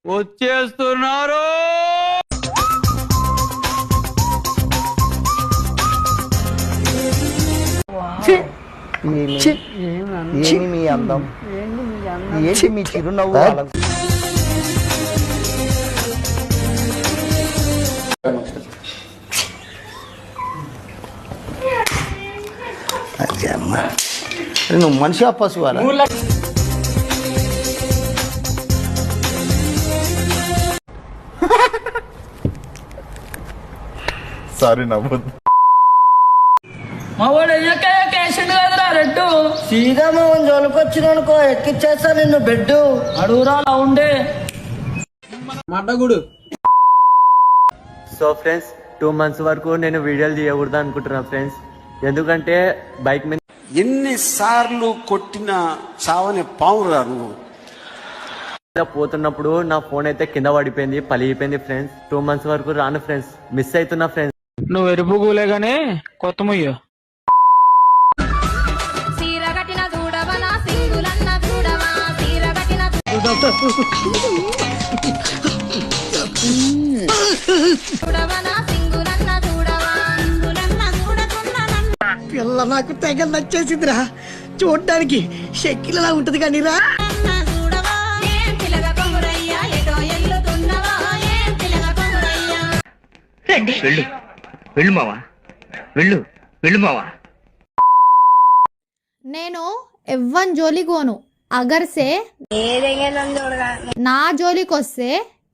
వచ్చేస్తున్నారు. ఏమి మీ అందం, ఏంటి మీ చిరునవ్వు? అదే అమ్మా, నువ్వు మనిషి పశువాలా? సారీ నవ్వద్దు. మా వాడు ఎక్కేసిండు కదరా రెడ్డు. శ్రీరామోహన్ జోలికొచ్చిననుకో ఎక్కిచ్చేస్తా నిన్ను బెడ్డు. అడుగురా ఉండే మడ్డగుడు. సో ఫ్రెండ్స్ 2 months వరకు నేను వీడియోలు తీయకూడదు అనుకుంటున్నా ఫ్రెండ్స్. ఎందుకంటే బైక్ మీద ఎన్నిసార్లు కొట్టిన చావని పావురా నువ్వు. పోతున్నప్పుడు నా ఫోన్ అయితే కింద పడిపోయింది, పలిగిపోయింది ఫ్రెండ్స్. 2 months వరకు రాను ఫ్రెండ్స్, మిస్ అవుతున్నా ఫ్రెండ్స్. నువ్వు ఎరుపు కూలేగానే కొత్త ముయ్యో పిల్ల నాకు తెగ నచ్చేసిందిరా. చూడడానికి షెక్కిలలా ఉంటది కానీ రా. వెళ్ళు మావా, వెళ్ళు మావా. నేను ఎవ్వన్ జోలికి పోను. అగర్సే నా జోలికి వస్తే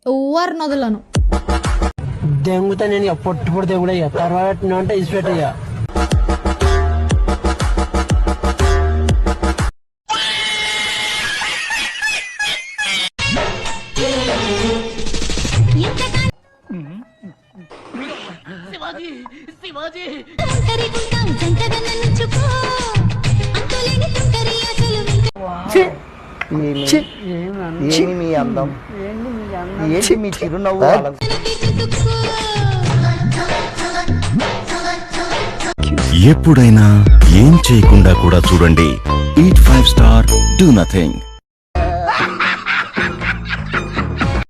ఎవ్వరు నొదలను. దెంగుతా నేను పొట్టు దెంగుడయ్యా. తర్వాత అంటే ఇసిపెట్టయ్యా. ఏమి మీ అందం, ఏంటి మీ చిరునవ్వు? ఎప్పుడైనా ఏం చేయకుండా కూడా చూడండి. Eat 5 star, do nothing.